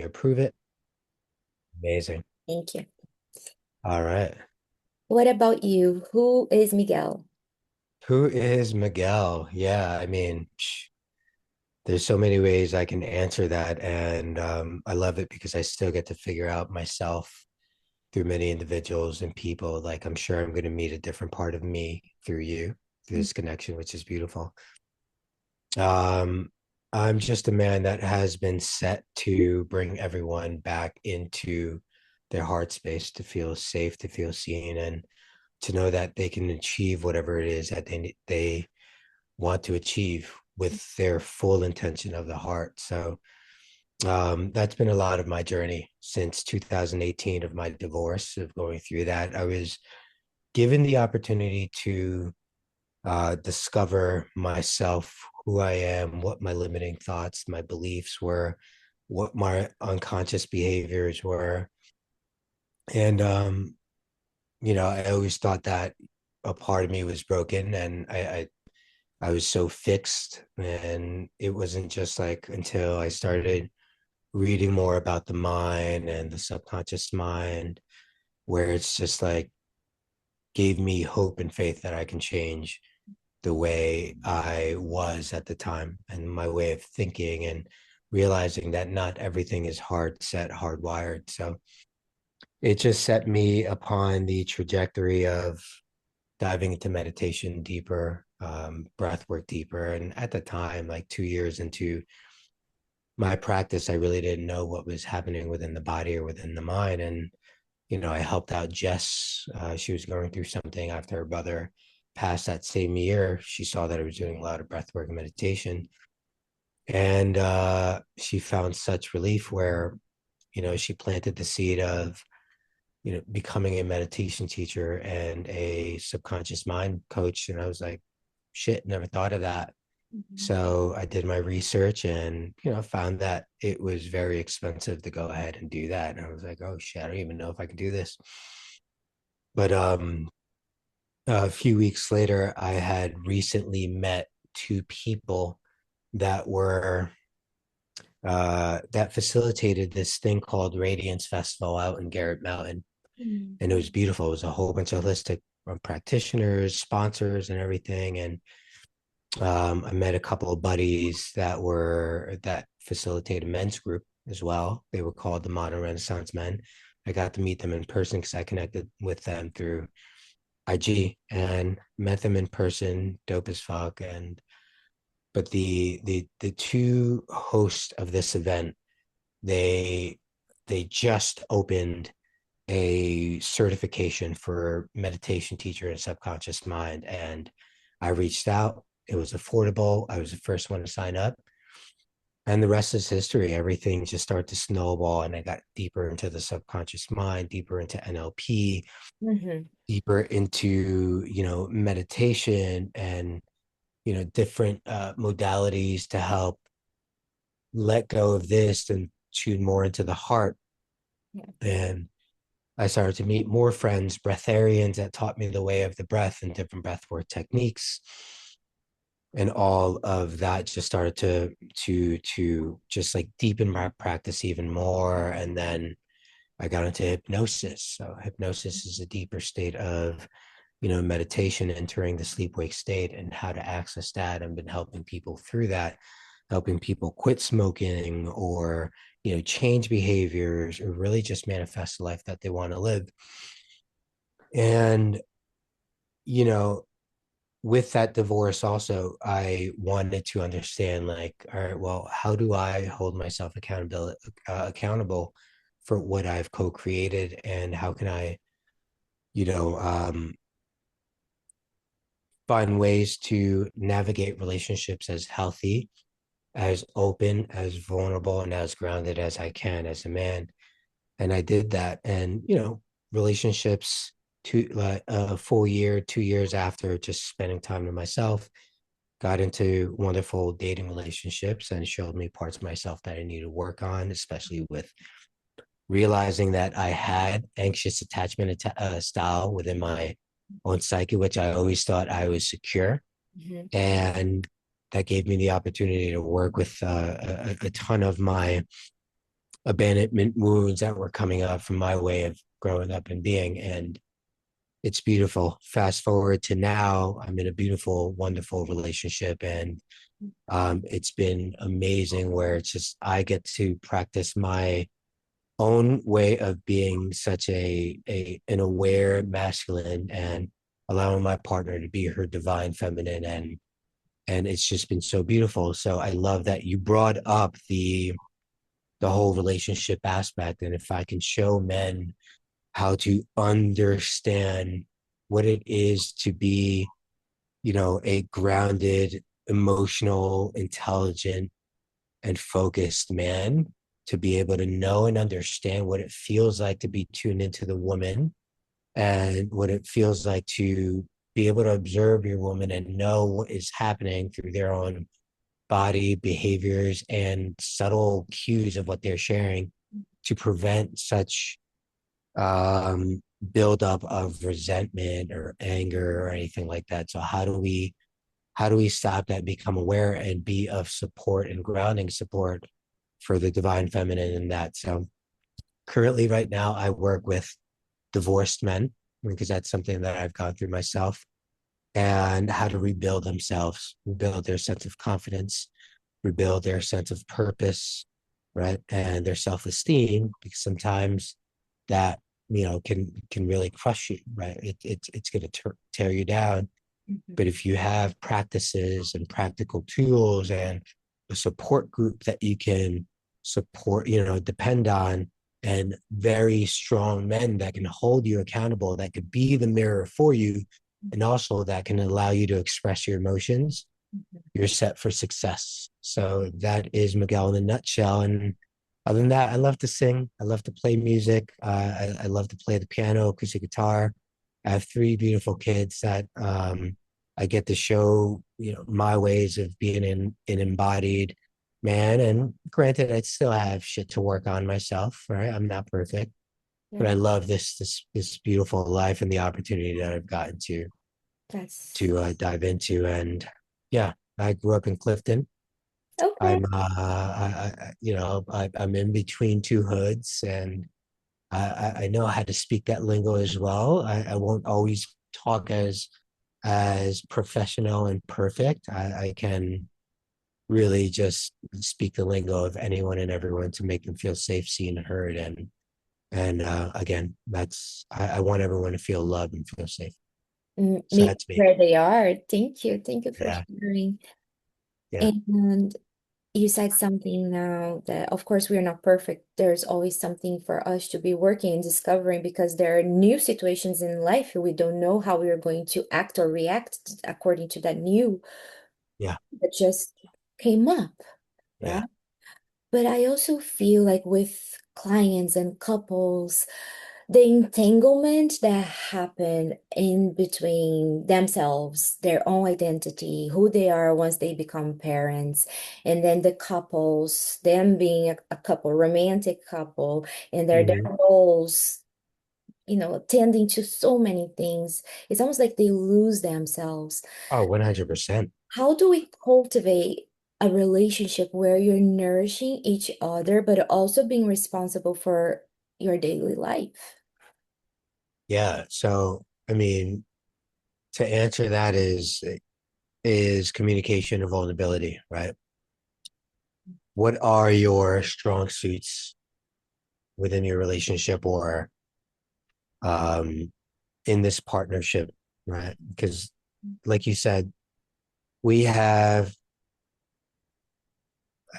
me approve it. Amazing. Thank you. All right. What about you? Who is Miguel? Who is Miguel? Yeah, there's so many ways I can answer that. And I love it because I still get to figure out myself through many individuals and people. Like, I'm sure I'm going to meet a different part of me through you, through this connection, which is beautiful. Um, I'm just a man that has been set to bring everyone back into their heart space, to feel safe, to feel seen, and to know that they can achieve whatever it is that they want to achieve with their full intention of the heart. So that's been a lot of my journey since 2018 of my divorce, of going through that. I was given the opportunity to discover myself, who I am, what my limiting thoughts, my beliefs were, what my unconscious behaviors were. And, I always thought that a part of me was broken, and I was so fixed. And it wasn't just like until I started reading more about the mind and the subconscious mind, where it's just like gave me hope and faith that I can change the way I was at the time and my way of thinking, and realizing that not everything is hard set, hardwired. So it just set me upon the trajectory of diving into meditation deeper, breath work deeper. And at the time, like 2 years into my practice, I really didn't know what was happening within the body or within the mind. And I helped out Jess. She was going through something after her brother passed that same year. She saw that I was doing a lot of breath work and meditation. And she found such relief where, she planted the seed of, becoming a meditation teacher and a subconscious mind coach. And I was like, shit, never thought of that. Mhm. So I did my research and, found that it was very expensive to go ahead and do that. And I was like, oh shit, I don't even know if I can do this. But a few weeks later, I had recently met two people that were that facilitated this thing called Radiance Festival out in Garrett Mountain, Mhm. and it was beautiful. It was a whole bunch of holistic practitioners, sponsors, and everything. And I met a couple of buddies that facilitated men's group as well. They were called the Modern Renaissance Men. I got to meet them in person because I connected with them through IG and met them in person, dope as fuck. And but the two hosts of this event, they they just opened a certification for meditation teacher and subconscious mind. And I reached out. It was affordable. I was the first one to sign up. And the rest is history. Everything just started to snowball. And I got deeper into the subconscious mind, deeper into NLP, Mhm. deeper into, meditation and, different modalities to help let go of this and tune more into the heart. Yeah. And I started to meet more friends, breatharians that taught me the way of the breath and different breathwork techniques. And all of that just started to just like deepen my practice even more. And then I got into hypnosis. So hypnosis is a deeper state of, meditation, entering the sleep wake state, and how to access that. I've been helping people through that, helping people quit smoking or, change behaviors or really just manifest the life that they want to live. And, you know, with that divorce also, I wanted to understand, like, all right, well, how do I hold myself accountable for what I've co-created, and how can I, you know, um, find ways to navigate relationships as healthy, as open, as vulnerable, and as grounded as I can as a man. And I did that. And, relationships to like a full year, 2 years after just spending time to myself, got into wonderful dating relationships and showed me parts of myself that I needed to work on, especially with realizing that I had anxious attachment style within my own psyche, which I always thought I was secure. Mhm. And that gave me the opportunity to work with a ton of my abandonment wounds that were coming up from my way of growing up and being. And it's beautiful. Fast forward to now, I'm in a beautiful, wonderful relationship. And it's been amazing where it's just, I get to practice my own way of being such an aware masculine and allowing my partner to be her divine feminine. And it's just been so beautiful. So I love that you brought up the whole relationship aspect. And if I can show men how to understand what it is to be, a grounded, emotional, intelligent, and focused man, to be able to know and understand what it feels like to be tuned into the woman and what it feels like to be able to observe your woman and know what is happening through their own body behaviors and subtle cues of what they're sharing to prevent such buildup of resentment or anger or anything like that. So how do we stop that, become aware, and be of support and grounding support for the divine feminine in that? So currently, right now, I work with divorced men because that's something that I've gone through myself, and how to rebuild themselves, rebuild their sense of confidence, rebuild their sense of purpose, right, and their self-esteem, because sometimes that can really crush you, right? It's going to tear you down. Mhm. But if you have practices and practical tools and a support group that you can support, depend on, and very strong men that can hold you accountable, that could be the mirror for you, and also that can allow you to express your emotions, you're set for success. So that is Miguel in a nutshell. And other than that, I love to sing. I love to play music. I love to play the piano, acoustic guitar. I have three beautiful kids that I get to show, my ways of being an embodied man. And granted, I still have shit to work on myself, right? I'm not perfect, but I Yeah, love this beautiful life and the opportunity that I've gotten to that's dive into. And yeah, I grew up in Clifton. okay. I'm in between two hoods, and I know how to speak that lingo as well. I won't always talk as professional and perfect. I can really just speak the lingo of anyone and everyone to make them feel safe, seen, and heard. And again, I want everyone to feel loved and feel safe. So Meet that's me. where they are. Thank you. Thank you for Yeah, sharing. yeah, And you said something now that, of course, we are not perfect. There's always something for us to be working and discovering because there are new situations in life. We don't know how we are going to act or react according to that new yeah, that just came up, yeah. right? But I also feel like with clients and couples, the entanglement that happen in between themselves, their own identity, who they are once they become parents, and then the couples, them being a couple, romantic couple, and their Hmm. roles, tending to so many things. It's almost like they lose themselves. Oh, 100%. How do we cultivate a relationship where you're nourishing each other, but also being responsible for your daily life? Yeah. So, I mean, to answer that is communication and vulnerability, right? What are your strong suits within your relationship or um, in this partnership, right? Because, like you said, we have,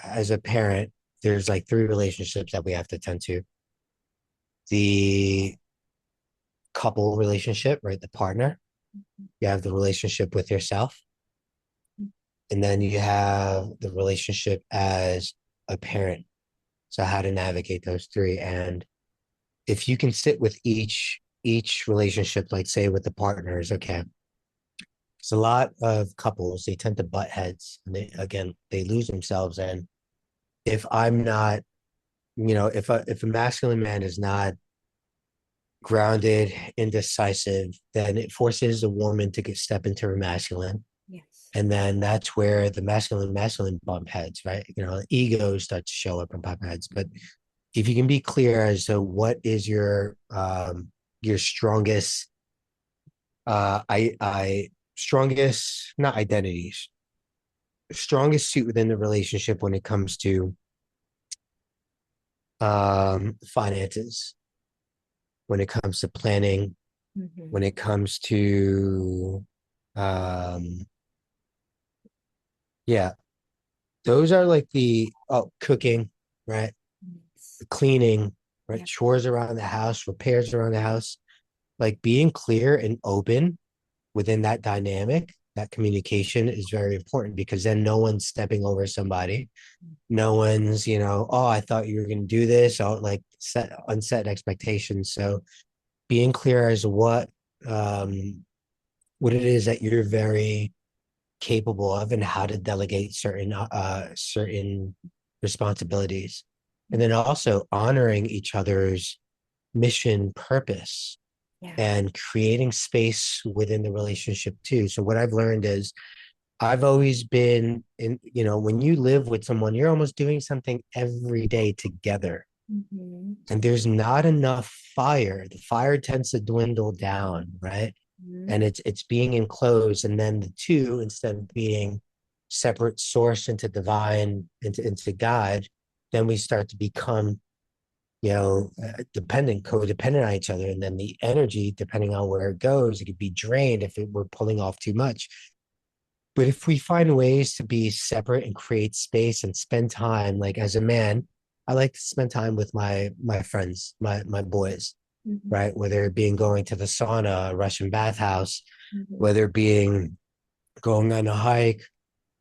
as a parent, there's like three relationships that we have to tend to: the couple relationship, right? The partner, you have the relationship with yourself, and then you have the relationship as a parent. So, how to navigate those three. And if you can sit with each relationship, like say with the partners, okay, it's a lot of couples, they tend to butt heads, and they lose themselves. And if I'm not, if a masculine man is not grounded, indecisive, then it forces a woman to step into her masculine. Yes. And then that's where the masculine bump heads, right? Egos start to show up and pop heads. But if you can be clear as to what is your strongest I strongest, not identities, strongest suit within the relationship when it comes to finances, when it comes to planning, when Mhm. it comes to um yeah, those are like the cooking, right? Yes. Cleaning, right? Yeah. Chores around the house, repairs around the house, like being clear and open within that dynamic, that communication is very important because then no one's stepping over somebody. No one's, oh, I thought you were going to do this. Oh, like set unset expectations. So being clear as um, what it is that you're very capable of and how to delegate certain responsibilities. And then also honoring each other's mission purpose Yeah. and creating space within the relationship too. So what I've learned is I've always been in, when you live with someone, you're almost doing something every day together. Mhm. And there's not enough fire. The fire tends to dwindle down, right? Mhm. And it's being enclosed. And then the two, instead of being separate source into divine, into God, then we start to become dependent, codependent on each other. And then the energy, depending on where it goes, it could be drained if we're pulling off too much. But if we find ways to be separate and create space and spend time, like as a man, I like to spend time with my friends, my boys, Mhm. right? Whether it being going to the sauna, a Russian bathhouse, Mhm. whether it being going on a hike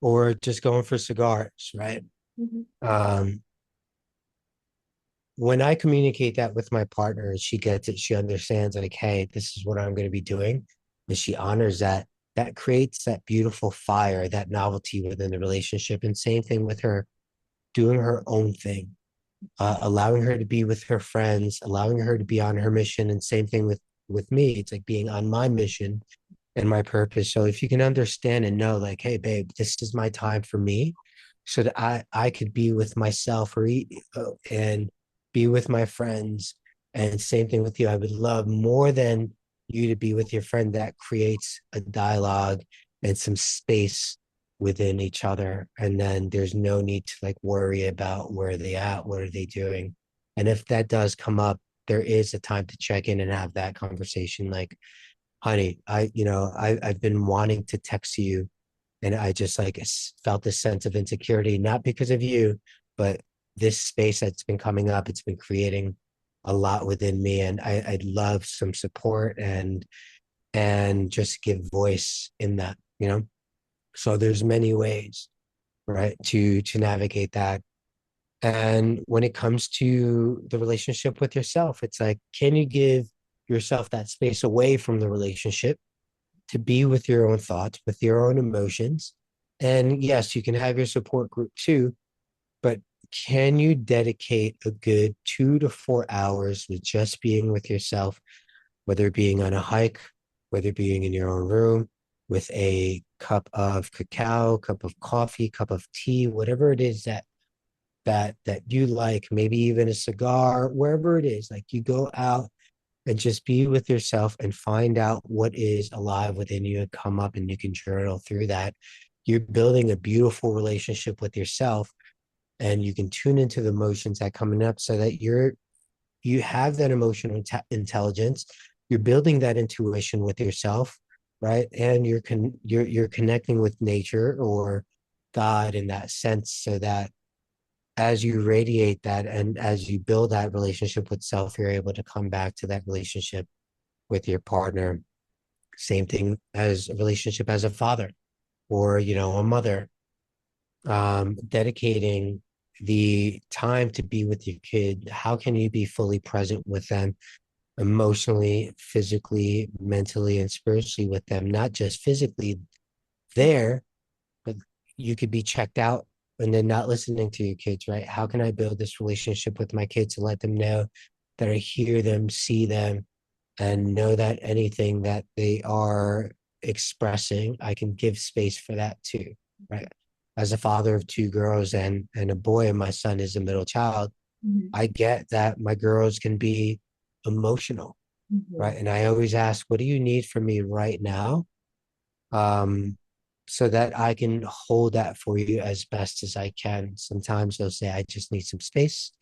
or just going for cigars, right? Mhm. Um, when I communicate that with my partner and she gets it, she understands like, hey, this is what I'm going to be doing. And she honors that, that creates that beautiful fire, that novelty within the relationship. And same thing with her doing her own thing, allowing her to be with her friends, allowing her to be on her mission. And same thing with me. It's like being on my mission and my purpose. So if you can understand and know, like, hey, babe, this is my time for me, so that I could be with myself and be with my friends. And same thing with you. I would love more than you to be with your friend. That creates a dialogue and some space within each other. And then there's no need to like worry about where they at, what are they doing. And if that does come up, there is a time to check in and have that conversation. Like, honey, I've been wanting to text you, and I just like felt this sense of insecurity, not because of you, but this space that's been coming up. It's been creating a lot within me, and I'd love some support and just give voice in that. So there's many ways, right, to navigate that. And when it comes to the relationship with yourself, it's like, can you give yourself that space away from the relationship to be with your own thoughts, with your own emotions? And yes, you can have your support group too, but can you dedicate a good 2 to 4 hours with just being with yourself, whether being on a hike, whether being in your own room with a cup of cacao, cup of coffee, cup of tea, whatever it is that you like, maybe even a cigar, wherever it is, like you go out and just be with yourself and find out what is alive within you and come up and you can journal through that. You're building a beautiful relationship with yourself and you can tune into the emotions that coming up so that you have that emotional intelligence. You're building that intuition with yourself, right? And you're connecting with nature or God in that sense, so that as you radiate that and as you build that relationship with self, you're able to come back to that relationship with your partner. Same thing as a relationship as a father or, a mother, dedicating the time to be with your kid. How can you be fully present with them emotionally, physically, mentally, and spiritually with them? Not just physically there, but you could be checked out and then not listening to your kids, right? How can I build this relationship with my kids and let them know that I hear them, see them, and know that anything that they are expressing, I can give space for that too, right? As a father of 2 girls and a boy, and my son is a middle child, Mhm. I get that my girls can be emotional, Mhm. right? And I always ask, what do you need from me right now? Um, so that I can hold that for you as best as I can. Sometimes they'll say, I just need some space.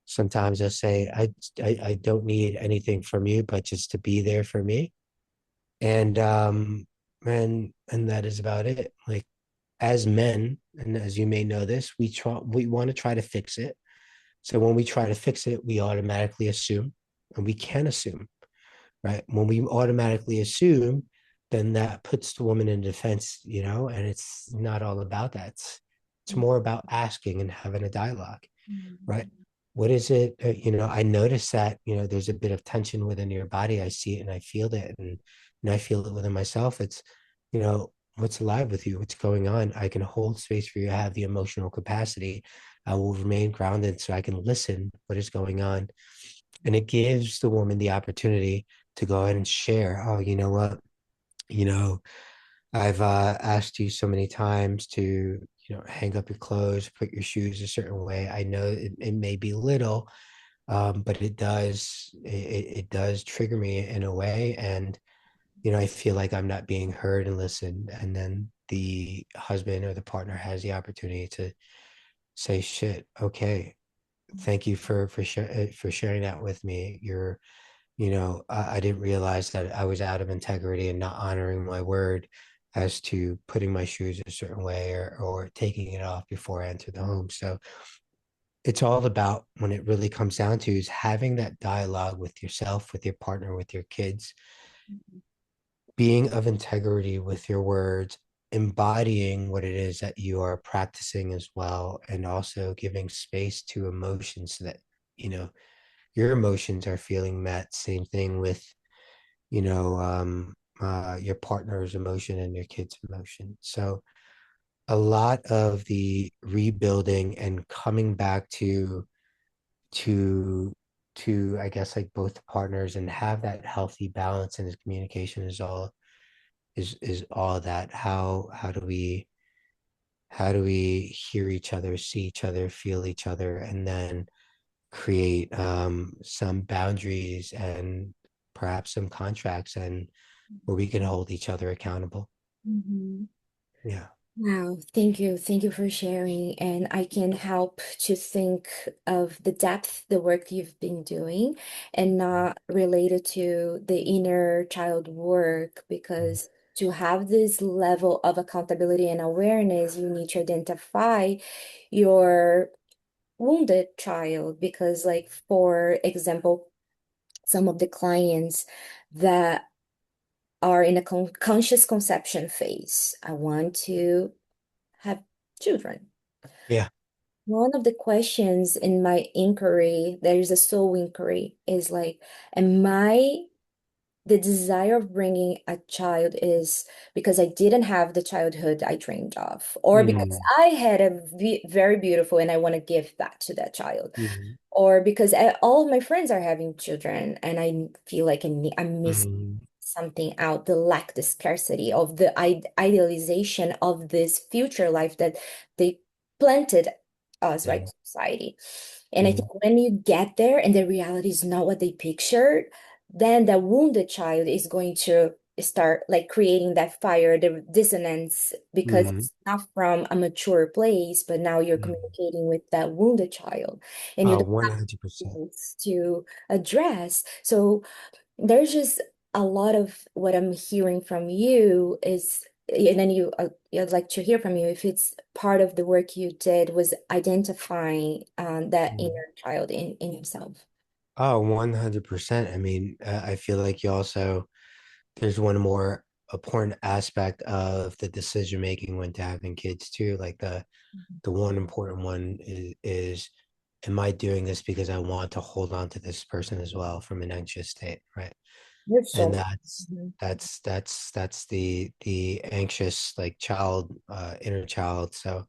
Sometimes they'll say, I don't need anything from you, but just to be there for me. And and that is about it. Like as men, and as you may know this, we want to try to fix it. So when we try to fix it, we automatically assume, and we can assume, right? When we automatically assume, then that puts the woman in defense, and it's not all about that. It's more about asking and having a dialogue, right? Mhm. What is it? I notice that, there's a bit of tension within your body. I see it and I feel it, and I feel it within myself. It's, what's alive with you? What's going on? I can hold space for you. I have the emotional capacity. I will remain grounded so I can listen what is going on. And it gives the woman the opportunity to go ahead and share. Oh, you know what? You know, I've asked you so many times to, hang up your clothes, put your shoes a certain way. I know it may be little, but it does trigger me in a way. And, I feel like I'm not being heard and listened. And then the husband or the partner has the opportunity to say, shit, okay, thank you for sharing that with me. I didn't realize that I was out of integrity and not honoring my word as to putting my shoes a certain way or taking it off before I enter the home. So it's all about, when it really comes down to, is having that dialogue with yourself, with your partner, with your kids, being of integrity with your words, embodying what it is that you are practicing as well, and also giving space to emotions so that, you know, your emotions are feeling met. Same thing with, your partner's emotion and your kid's emotion. So a lot of the rebuilding and coming back to I guess like both partners and have that healthy balance in the communication is all that. How do we hear each other, see each other, feel each other, and then create some boundaries and perhaps some contracts, and where we can hold each other accountable. Mhm. Yeah. Wow, thank you. Thank you for sharing. And I can help to think of the depth, the work you've been doing, and not related to the inner child work, because to have this level of accountability and awareness, you need to identify your wounded child. Because, like, for example, some of the clients that are in a conscious conception phase, I want to have children. Yeah. One of the questions in my inquiry, there is a soul inquiry, is like, am I the desire of bringing a child is because I didn't have the childhood I dreamed of, or because Mm, I had a very beautiful and I want to give that to that child, mm, or because all of my friends are having children and I feel like I'm missing mm, something out, the lack, the scarcity of the idealization of this future life that they planted us, right, mm, society. And I mm, think when you get there and the reality is not what they pictured, then the wounded child is going to start like creating that fire, the dissonance, because mm, it's not from a mature place, but now you're mm. communicating with that wounded child and you Oh, don't have 100%. things to address. So there's just a lot of what I'm hearing from you is, and then I'd like to hear from you if it's part of the work you did was identifying that Mm. inner child in yourself. Oh, 100%. I mean, I feel like there's one more important aspect of the decision making when to having kids too. Like the one important one is, am I doing this because I want to hold on to this person as well from an anxious state, right? There's so And much. that's Mhm. that's that's the anxious like child, inner child. So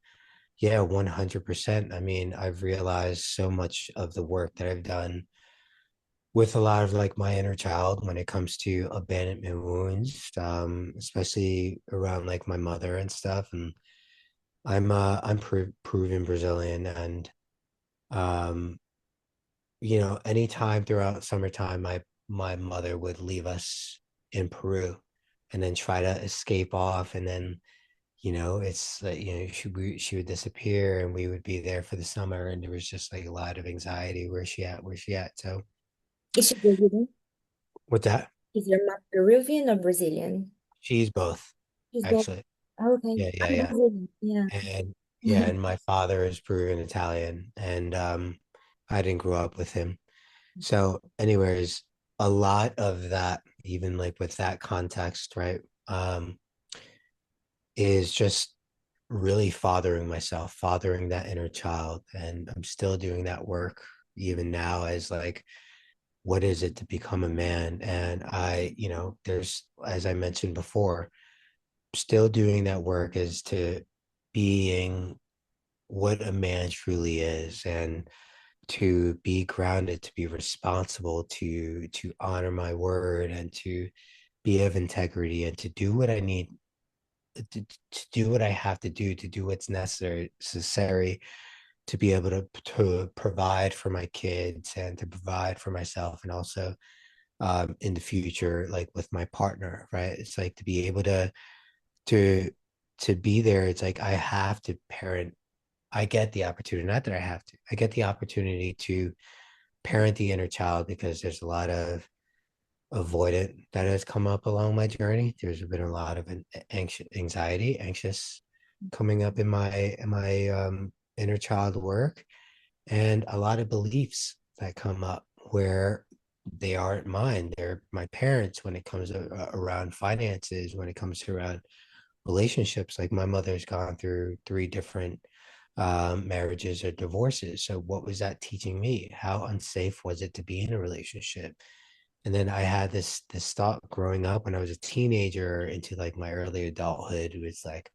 yeah, 100%. I mean, I've realized so much of the work that I've done with a lot of like my inner child when it comes to abandonment wounds, especially around like my mother and stuff. And I'm Peruvian Brazilian, and um anytime throughout summertime, my mother would leave us in Peru and then try to escape off. And then, it's like, she would disappear and we would be there for the summer. And there was just like a lot of anxiety. Where's she at? Where's she at? So Is she Brazilian? with that, Is your mom Peruvian or Brazilian? she's both, She's both. actually. Okay. Yeah, yeah, I'm yeah. Brazilian. Yeah. And yeah, and my father is Peruvian Italian. And I didn't grow up with him. So, anyways, a lot of that, even like with that context, right, is just really fathering myself, fathering that inner child. And I'm still doing that work even now as like, what is it to become a man? And there's, as I mentioned before, still doing that work is to being what a man truly is, and to be grounded, to be responsible, to honor my word, and to be of integrity, and to do what I need to do what I have to do what's necessary to be able to provide for my kids and to provide for myself, and also in the future, like with my partner, right? It's like to be able to to be there. It's like I have to parent. I get the opportunity, not that I have to, I get the opportunity to parent the inner child because there's a lot of avoidant that has come up along my journey. There's been a lot of anxious coming up in my inner child work, and a lot of beliefs that come up where they aren't mine. They're my parents when it comes around finances, when it comes to around relationships. Like my mother's gone through three different marriages or divorces. So what was that teaching me? How unsafe was it to be in a relationship? And then I had this thought growing up when I was a teenager into like my early adulthood. It was like,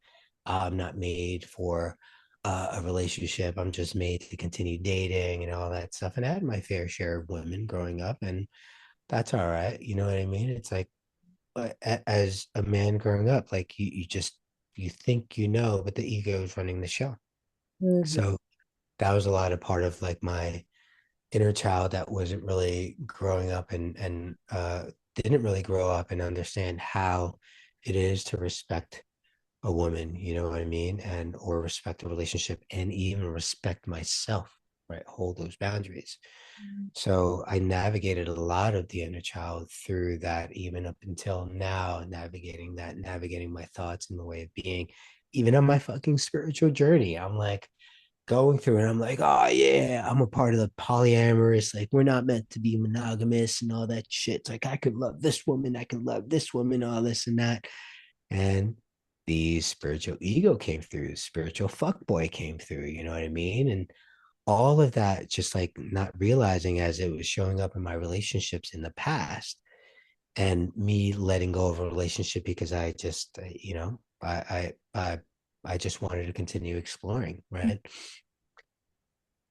I'm not made for a relationship. I'm just made to continue dating and all that stuff. And I had my fair share of women growing up, and that's all right. You know what I mean? It's like, as a man growing up, like you just you think but the ego is running the show. Mhm. So that was a lot of part of like my inner child that wasn't really growing up and didn't really grow up and understand how it is to respect a woman, you know what I mean? And or respect a relationship and even respect myself, right? Hold those boundaries. So I navigated a lot of the inner child through that, even up until now, navigating that, navigating my thoughts and the way of being, even on my fucking spiritual journey. I'm like going through and I'm like, oh yeah, I'm a part of the polyamorous. Like we're not meant to be monogamous and all that shit. It's like I could love this woman, I can love this woman, all this and that. And the spiritual ego came through, the spiritual fuck boy came through, you know what I mean? And all of that, just like not realizing as it was showing up in my relationships in the past, and me letting go of a relationship because I just I just wanted to continue exploring, right?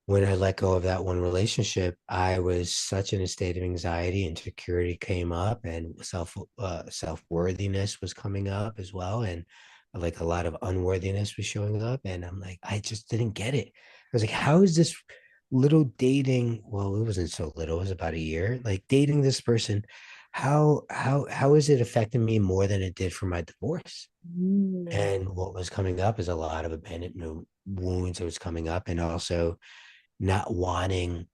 When I let go of that one relationship, I was such in a state of anxiety. Insecurity came up, and self worthiness was coming up as well, and like a lot of unworthiness was showing up. And I'm like, I just didn't get it. I was like, how is this little dating? Well, it wasn't so little; it was about a year. Like dating this person, how is it affecting me more than it did for my divorce? Mm. And what was coming up is a lot of abandonment wounds that was coming up, and also not wanting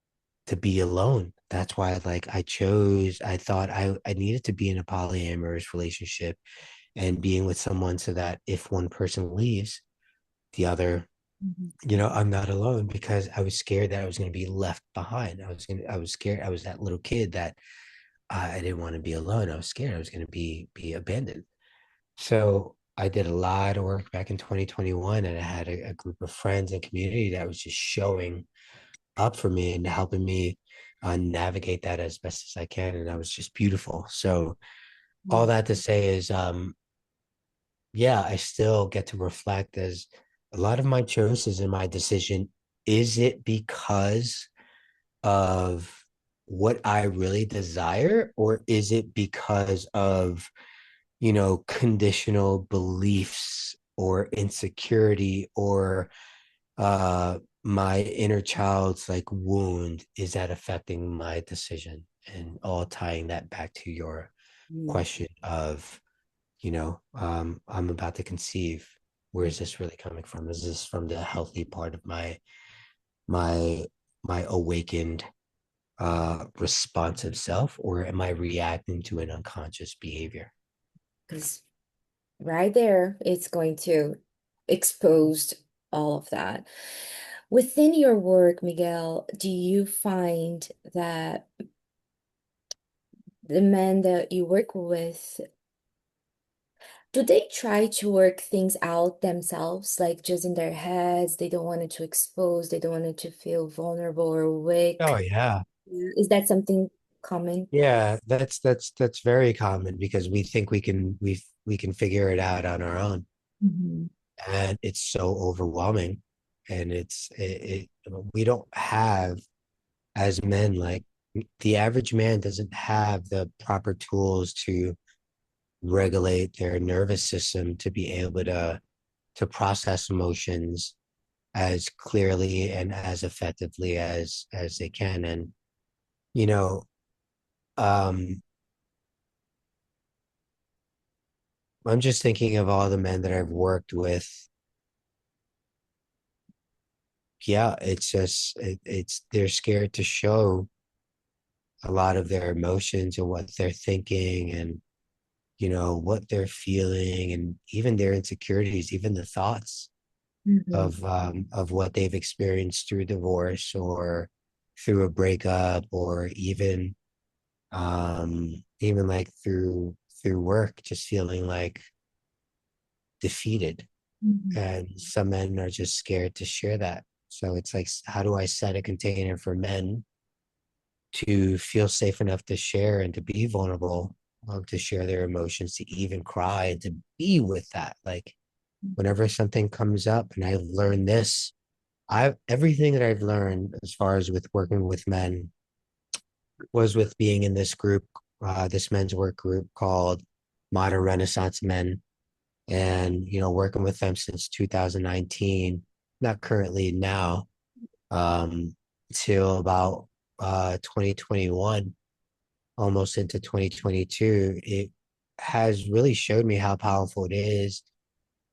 to be alone. That's why like I thought I needed to be in a polyamorous relationship and being with someone so that if one person leaves, the other, Mhm. I'm not alone, because I was scared that I was going to be left behind. I was scared. I was that little kid that I didn't want to be alone. I was scared I was going to be abandoned. So I did a lot of work back in 2021, and I had a group of friends and community that was just showing up for me and helping me navigate that as best as I can. And that was just beautiful. So all Mm. that to say is, yeah, I still get to reflect as a lot of my choices and my decision. Is it because of what I really desire, or is it because of, conditional beliefs or insecurity or my inner child's like wound, is that affecting my decision? And all tying that back to your Mm, question of, I'm about to conceive. Where is this really coming from? Is this from the healthy part of my my awakened responsive self, or am I reacting to an unconscious behavior? because right there, it's going to expose all of that. Within your work, Miguel, do you find that the men that you work with, do they try to work things out themselves, like just in their heads? They don't want it to expose, they don't want it to feel vulnerable or Oh weak. yeah. Is that something common? Yeah, that's very common because we think we can figure it out on our own, Mhm. and it's so overwhelming, and we don't have, as men, like, the average man doesn't have the proper tools to regulate their nervous system to be able to process emotions as clearly and as effectively as they can. And you know um I'm just thinking of all the men that I've worked with. Yeah, it's just it's they're scared to show a lot of their emotions and what they're thinking, and what they're feeling, and even their insecurities, even the thoughts Mhm. of what they've experienced through divorce or through a breakup, or even like through work, just feeling like defeated. Mhm. And some men are just scared to share that. So it's like, how do I set a container for men to feel safe enough to share and to be vulnerable, to share their emotions, to even cry, and to be with that? Like, whenever something comes up, and I've learned this, I've everything that I've learned as far as with working with men was with being in this group, this men's work group called Modern Renaissance Men, and working with them since 2019, not currently now, um, till about 2021, almost into 2022. It has really showed me how powerful it is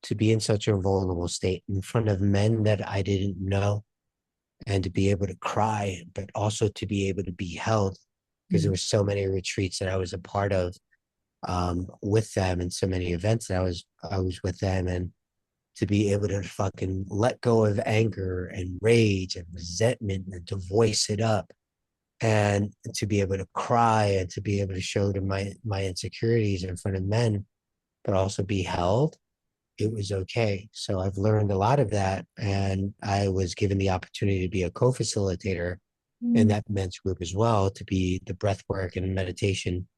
to be in such a vulnerable state in front of men that I didn't know, and to be able to cry, but also to be able to be held, because there Mhm. were so many retreats that I was a part of, with them, and so many events that I was with them, and to be able to fucking let go of anger and rage and resentment, and to voice it up, and to be able to cry, and to be able to show to my insecurities in front of men, but also be held. It was okay. So I've learned a lot of that, and I was given the opportunity to be a co-facilitator in Mhm. that men's group as well, to be the breath work and meditation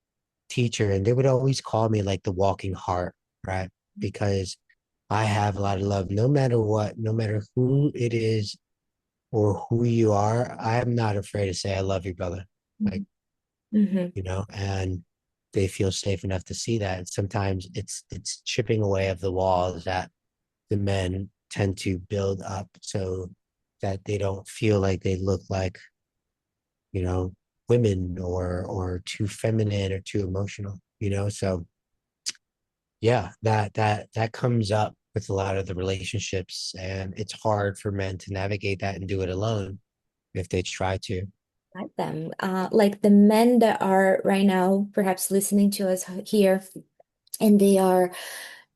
teacher. And they would always call me like the walking heart, right? Because I have a lot of love, no matter what, no matter who it is or who you are. I am not afraid to say I love you, brother. Like, Mhm. and they feel safe enough to see that. And sometimes it's chipping away of the walls that the men tend to build up, so that they don't feel like they look like, you know, women, or too feminine or too emotional, So yeah, that comes up with a lot of the relationships, and it's hard for men to navigate that and do it alone if they try to. Like them, like the men that are right now perhaps listening to us here, and they are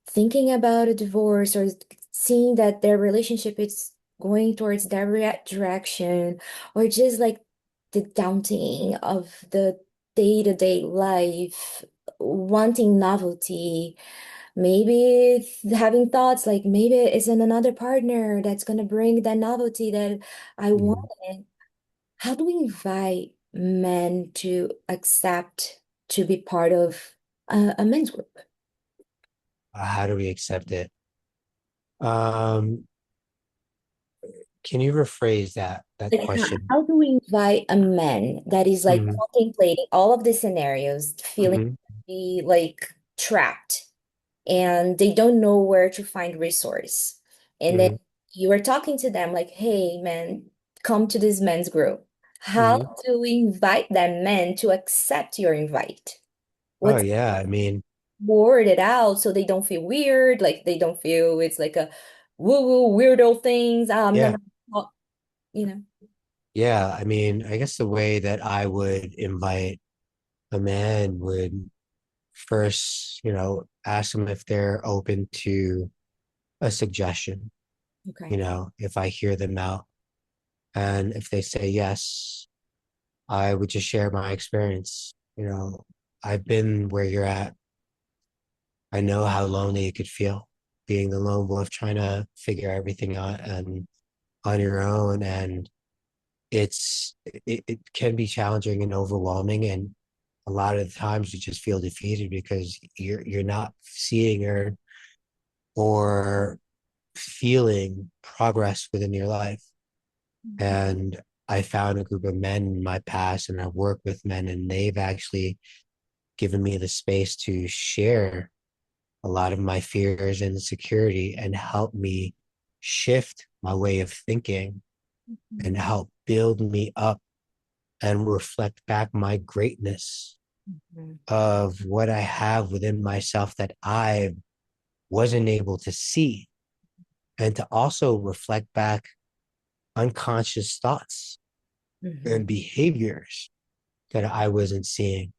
thinking about a divorce or seeing that their relationship is going towards that direction, or just like the daunting of the day-to-day life, wanting novelty, maybe having thoughts like maybe it isn't another partner that's going to bring that novelty that I Mhm. wanted. How do we invite men to accept to be part of a men's group? How do we accept it? Um, can you rephrase that Like, question? how do we invite a man that is like Mhm. contemplating all of the scenarios, feeling Mhm. be like trapped, and they don't know where to find resource, and then Mhm. You are talking to them like, hey, man, come to this men's group. How Mhm. do we invite that man to accept your invite? Oh What's yeah, I mean, word it out so they don't feel weird, like they don't feel it's like a woo-woo weirdo things. I'm yeah, not, you know. yeah. I mean, I guess the way that I would invite a man would first, ask them if they're open to a suggestion, Okay. if I hear them out. And if they say yes, I would just share my experience. I've been where you're at. I know how lonely it could feel being the lone wolf trying to figure everything out and on your own. And it can be challenging and overwhelming. And a lot of the times you just feel defeated because you're not seeing or feeling progress within your life. And I found a group of men in my past, and I've worked with men, and they've actually given me the space to share a lot of my fears and insecurity and help me shift my way of thinking and help build me up and reflect back my greatness Mhm. of what I have within myself that I wasn't able to see, and to also reflect back unconscious thoughts Mhm. and behaviors that I wasn't seeing,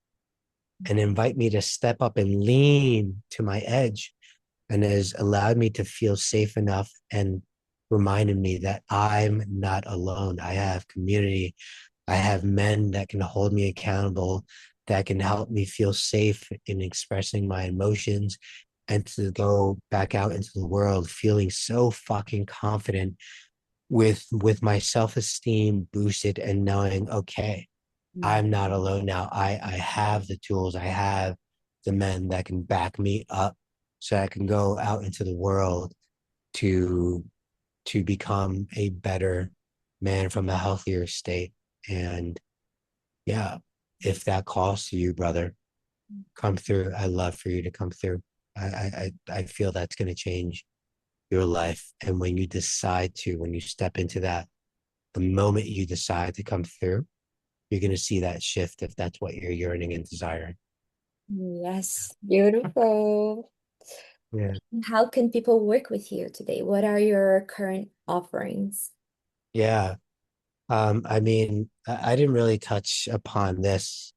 and invite me to step up and lean to my edge, and has allowed me to feel safe enough and reminded me that I'm not alone. I have community. I have men that can hold me accountable, that can help me feel safe in expressing my emotions, and to go back out into the world feeling so fucking confident with my self-esteem boosted and knowing, okay, Mhm. I'm not alone now. I have the tools. I have the men that can back me up so I can go out into the world to to become a better man from a healthier state. And yeah, if that calls to you, brother, come through. I love for you to come through. I feel that's going to change your life. And when you step into that, the moment you decide to come through, you're going to see that shift if that's what you're yearning and desiring. Yes, beautiful. Yeah. How can people work with you today? What are your current offerings? Yeah. I mean, I didn't really touch upon this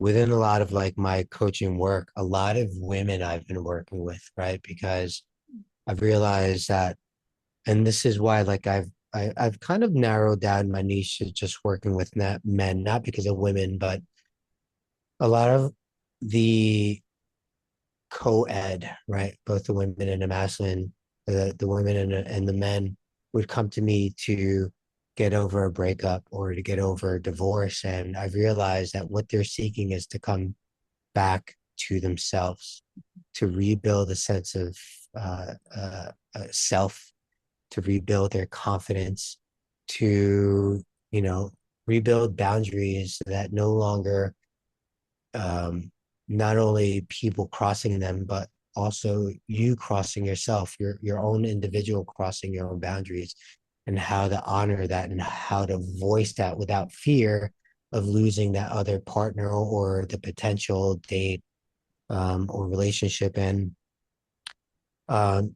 within a lot of like my coaching work, a lot of women I've been working with, right? Because I've realized that, and this is why like I've kind of narrowed down my niche to just working with men, not because of women, but a lot of the co-ed, right? Both the women and the masculine, the women and the men would come to me to get over a breakup or to get over a divorce. And I've realized that what they're seeking is to come back to themselves, to rebuild a sense of self, to rebuild their confidence, to, you know, rebuild boundaries that no longer um, not only people crossing them, but also you crossing yourself, your own individual crossing your own boundaries, and how to honor that and how to voice that without fear of losing that other partner or the potential date or relationship. And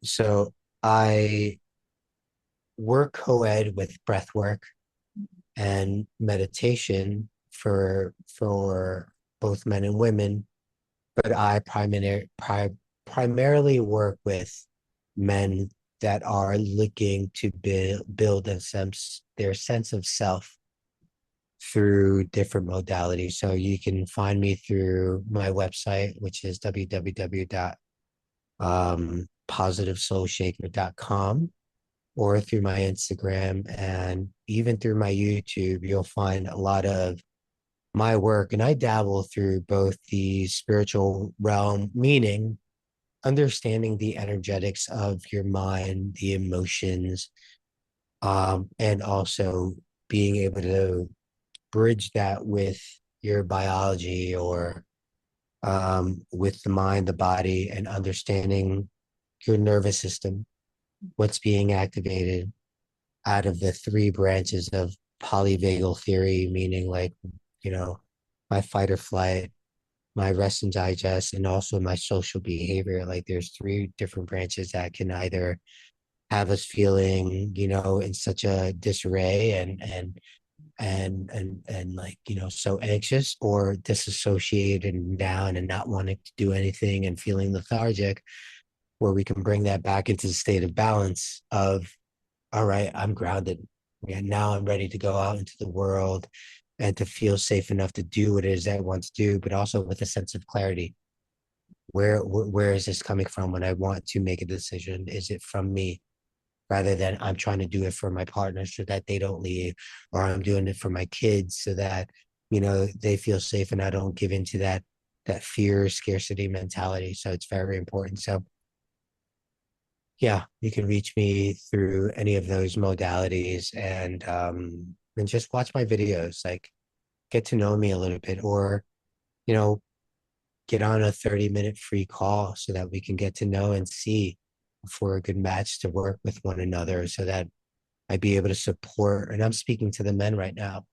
so I work co-ed with breath work and meditation for both men and women, but primarily work with men that are looking to build their sense of self through different modalities. So you can find me through my website, which is www.positivesoulshaker.com, or through my Instagram, and even through my YouTube. You'll find a lot of my work, and I dabble through both the spiritual realm, meaning understanding the energetics of your mind, the emotions, and also being able to bridge that with your biology or with the mind, the body, and understanding your nervous system what's being activated out of the three branches of polyvagal theory, meaning like, you know, my fight or flight, my rest and digest, and also my social behavior. Like there's three different branches that can either have us feeling, in such a disarray and like, so anxious or disassociated and down and not wanting to do anything and feeling lethargic, where we can bring that back into the state of balance of, all right, I'm grounded. And now I'm ready to go out into the world and to feel safe enough to do what it is that I want to do, but also with a sense of clarity. Where is this coming from when I want to make a decision? Is it from me rather than I'm trying to do it for my partner so that they don't leave, or I'm doing it for my kids so that, they feel safe and I don't give into that fear scarcity mentality. So it's very important. So yeah, you can reach me through any of those modalities and just watch my videos, like get to know me a little bit, or you know, get on a 30-minute free call so that we can get to know and see if we're a good match to work with one another so that I'd be able to support, and I'm speaking to the men right now,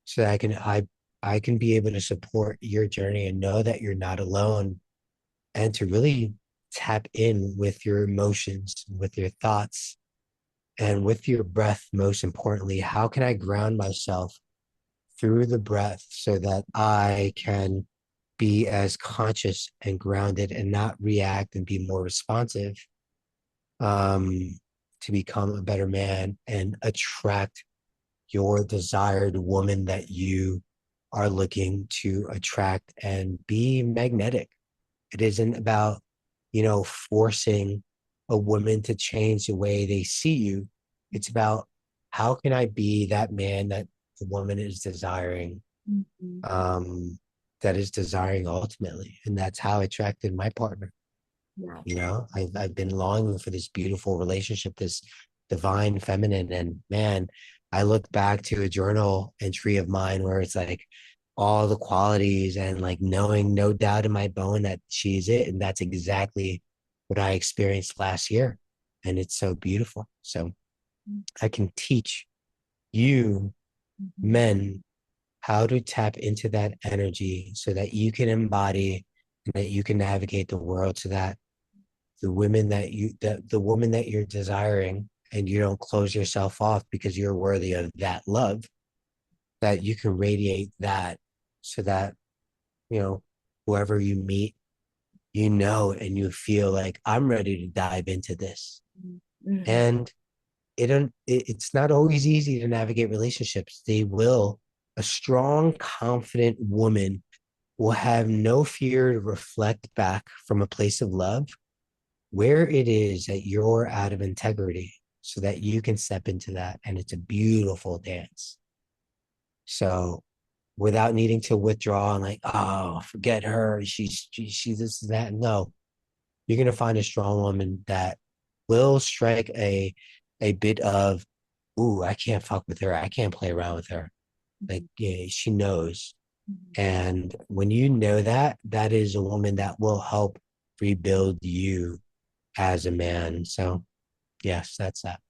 so that I can be able to support your journey and know that you're not alone, and to really tap in with your emotions, with your thoughts, and with your breath. Most importantly, how can I ground myself through the breath so that I can be as conscious and grounded and not react and be more responsive, um, to become a better man and attract your desired woman that you are looking to attract and be magnetic. It isn't about, forcing a woman to change the way they see you. It's about how can I be that man that the woman is desiring, Mhm. um, that is desiring ultimately. And that's how I attracted my partner. Yeah. I've been longing for this beautiful relationship, this divine feminine. And man, I look back to a journal entry of mine where it's like all the qualities and like knowing no doubt in my bone that she's it. And that's exactly what I experienced last year. And it's so beautiful. So I can teach you Mhm. men how to tap into that energy so that you can embody and that you can navigate the world so that the woman that you're desiring, and you don't close yourself off because you're worthy of that love, that you can radiate that so that, you know whoever you meet, and you feel like I'm ready to dive into this. Mhm. And it's not always easy to navigate relationships. A strong confident woman will have no fear to reflect back from a place of love where it is that you're out of integrity so that you can step into that. And it's a beautiful dance. So without needing to withdraw and like, oh, forget her. She this and that. No, you're going to find a strong woman that will strike a bit of, ooh, I can't fuck with her. I can't play around with her. Like, yeah, she knows. And when you know that, that is a woman that will help rebuild you as a man. So yes, that's that.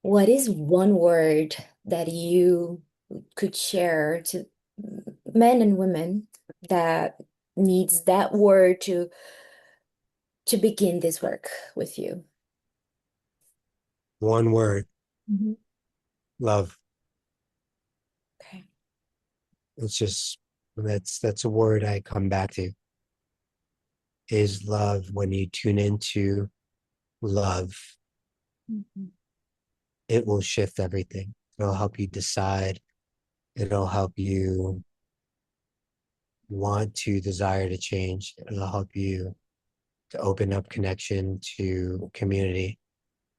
What is one word that you could share to men and women that needs that word to begin this work with you? One word, Mhm. love. Okay. It's just that's a word I come back to, is love. When you tune into love, Mhm. it will shift everything. It'll help you decide. It'll help you want to desire to change. It'll help you to open up connection to community,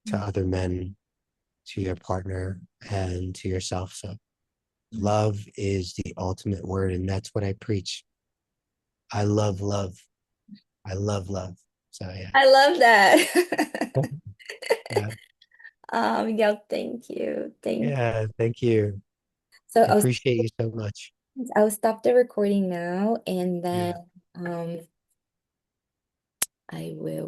to other men, to your partner, and to yourself. So love is the ultimate word, and that's what I preach. I love love. I love love. So yeah. I love that. Yeah. Miguel, thank you. Thank Yeah. Thank you. So I appreciate you so much. I'll stop the recording now and then Yeah. um I will